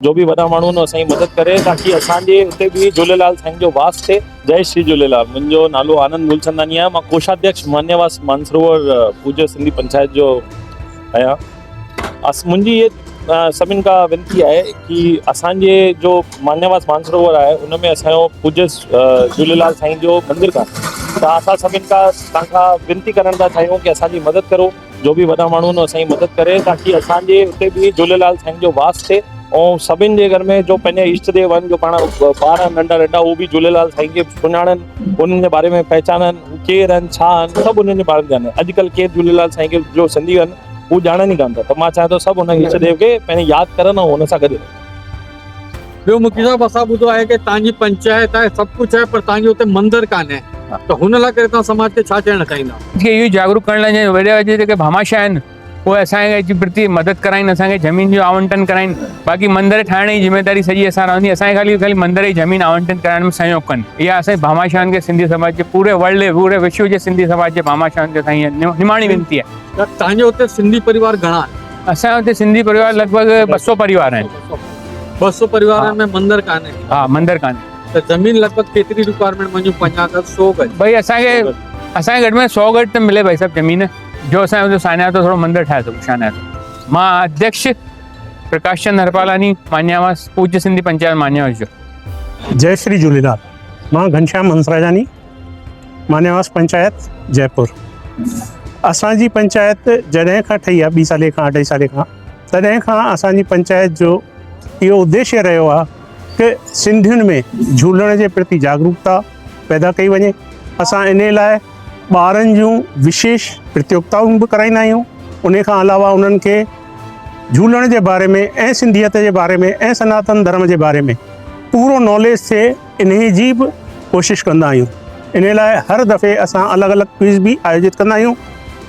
जो भी वॾा माण्हू आहिनि असांजी मदद करे ताकी असांजे हुते बि झूलेलाल साईं जो वास थिए। जय श्री झूलेलाल। मुंहिंजो नालो आनंद मूलचंदानी आहे। मां कोषाध्यक्ष मान्यवास मानसरोवर पूज्य सिंधी पंचायत जो आहियां। मुंहिंजी ये सभिनि खां विनती आहे कि असांजे जो मान्यवास मानसरोवर आहे उन में असांजो पूज्य झूलेलाल साईं जो मंदिर कान्हे, त असां सभिनि खां तव्हांखां विनती करण था चाहियूं कि असांजी मदद करो। जो भी वॾा माण्हू आहिनि असांजी मदद करे ताकी असांजे हुते बि झूलेलाल साईं जो वास थिए ऐं सभिनि जे घर में जो पंहिंजे इष्ट देव आहिनि, जो पाण ॿार नंढा नंढा उहो बि झूलेलाल साईं खे सुञाणनि, उन्हनि जे बारे में पहचाननि, केरु आहिनि, छा आहिनि, सभु उन्हनि जे बारे में ॼाणनि। अॼुकल्ह केरु झूलेलाल साईं खे जो सिंधी आहिनि उहो ॼाणनि ई कान था, त मां चाहियां थो सभु उन इष्ट देव खे पंहिंजे यादि करनि ऐं हुन सां गॾु। ॿियो मुखी साहब, असां ॿुधो आहे कि तव्हांजी पंचायत आहे, सभु कुझु आहे, पर तव्हांजे हुते मंदिर कान्हे, त हुन लाइ करे तव्हां समाज खे छा चवणु चाहींदा? इहो जागरूक करण लाइ वॾे जेके भामाशाह आहिनि उहे असांजे प्रति मदद कराइनि, असांखे ज़मीन जो आवंटन कराइनि। बाक़ी मंदिर ठाहिण जी जिम्मेदारी सॼी असां रहंदी, असांखे ख़ाली मंदिर जी ज़मीन आवंटन कराइण में सहयोग कनि। इहा असांजे भामाशाहनि खे, सिंधी समाज जे पूरे वर्ल्ड पूरे विश्व जे सिंधी समाज जे भामाशाहनि खे असांजी निमाणी वेनिती आहे। तव्हांजे हुते सिंधी परिवार घणा आहिनि? असांजे हुते सिंधी परिवार लॻभॻि 200 परिवार आहिनि। 200 परिवारनि में मंदिर कान्हे? हा, मंदिर कान्हे। त ज़मीन लॻभॻि केतिरी रिक्वायरमेंट? मुंहिंजो 50 गज 100 गज? भाई असांजे घटि में 100 गज त मिले भाई सभु ज़मीन, जो असांजो सानिया तो थोड़ो मंदिर ठाहे सघूं शानिया तो। मां अध्यक्ष प्रकाश चंद हरपालानी, मान्यवास पूज्य सिंधी पंचायत मान्यवास जो। जय श्री झूलेलाल। मां घनश्याम हंसराजानी, मान्यवास पंचायत जयपुर। असांजी पंचायत जॾहिं खां ठही आहे 2 साले खां 2.5 साले खां, तॾहिं खां असांजी पंचायत जो इहो उद्देश्य रहियो आहे कि सिंधियुनि में झूलण जे प्रति जागरूकता पैदा कई वञे। असां इन लाइ ॿारनि जूं विशेष प्रतियोगिताऊं बि कराईंदा आहियूं। उन खां अलावा उन्हनि खे झूलण जे बारे में ऐं सिंधियत जे बारे में ऐं सनातन धर्म जे बारे में पूरो नॉलेज थिए, इन जी बि कोशिशि कंदा आहियूं। इन लाइ हर दफ़े असां अलॻि अलॻि क्विज़ बि आयोजित कंदा आहियूं,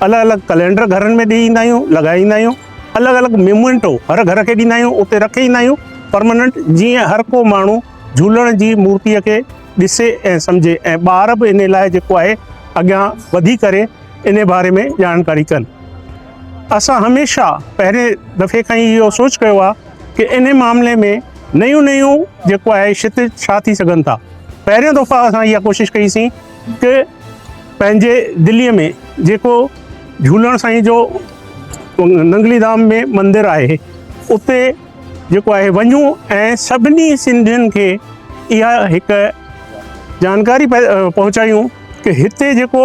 अलॻि अलॻि कैलेंडर घरनि में ॾेई ईंदा आहियूं, लॻाईंदा आहियूं, अलॻि अलॻि मोमेंटो हर घर खे ॾींदा आहियूं, उते रखे ईंदा आहियूं परमानेंट, जीअं हर को माण्हू झूलण जी मूर्तिअ खे ॾिसे ऐं सम्झे, ऐं ॿार बि इन लाइ जेको आहे अॻियां वधी करे इन बारे में जानकारी कनि। असां हमेशह पहिरें दफ़े खां ई इहो सोच कयो आहे कि इन मामले में नयूं नयूं जेको आहे क्षितिज छा थी सघनि था। पहिरियों दफ़ा असां इहा कोशिशि कईसीं कि पंहिंजे दिल्लीअ में जेको झूलण साईं जो नंगली धाम में मंदिर आहे, उते जेको आहे वञूं ऐं सभिनी सिंधियुनि खे इहा हिकु जानकारी पहुचायूं कि हिते जेको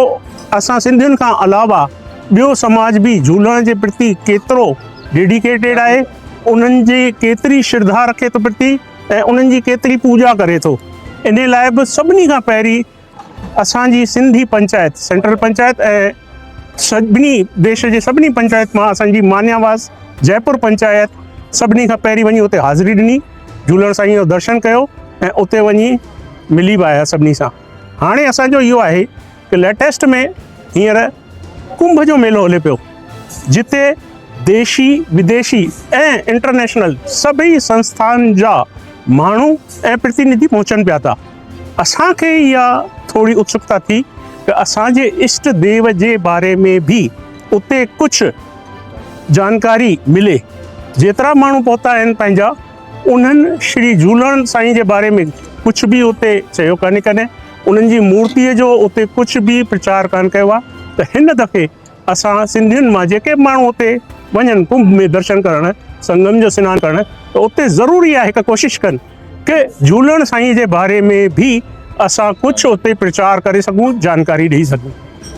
असां सिंधियुनि खां अलावा ॿियो समाज बि झूलण जे प्रति केतिरो डेडिकेटेड आहे, उन्हनि जी केतिरी श्रद्धा रखे थो प्रति, ऐं उन्हनि जी केतिरी पूॼा करे थो। इन लाइ बि सभिनी खां पहिरीं असांजी सिंधी पंचायत, सेंट्रल पंचायत ऐं सभिनी देश जे सभिनी पंचायत मां असांजी मान्यवास जयपुर पंचायत सभिनी खां पहिरीं वञी उते हाज़िरी ॾिनी, झूलण साईं जो दर्शन कयो ऐं उते वञी मिली बि आया सभिनी सां। हाणे असांजो इहो आहे कि लेटेस्ट में हींअर कुंभ जो मेलो हले पियो, जिते देशी विदेशी ऐं इंटरनेशनल सभई संस्थान जा माण्हू ऐं प्रतिनिधि पहुचनि पिया था। असांखे इहा थोरी उत्सुकता थी कि असांजे इष्ट देव जे बारे में भी उते कुझु जानकारी मिले। जेतिरा माण्हू पहुता आहिनि पंहिंजा, उन्हनि श्री झूलण साईं जे बारे में कुझु बि उते चयो कान्हे कॾहिं, उन्हनि जी मूर्तीअ जो उते कुझु बि प्रचार कान कयो आहे। त हिन दफ़े असां सिंधियुनि मां जेके माण्हू उते वञनि कुंभ में दर्शन करणु, संगम जो सनानु करणु, त उते ज़रूरी आहे हिकु कोशिशि कनि कि झूलण साईं जे बारे में भी असां कुझु उते प्रचार करे सघूं, जानकारी ॾेई सघूं।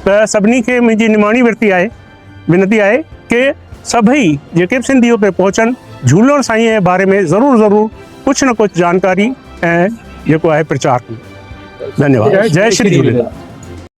त सभिनी खे मुंहिंजी निमाणी विनती आहे कि सभई जेके बि सिंधी उते पहुचनि, झूलण साईं जे बारे में ज़रूरु कुझु न कुझु जानकारी ऐं जेको आहे प्रचार कनि। धन्यवाद। जय श्री झूलेलाल।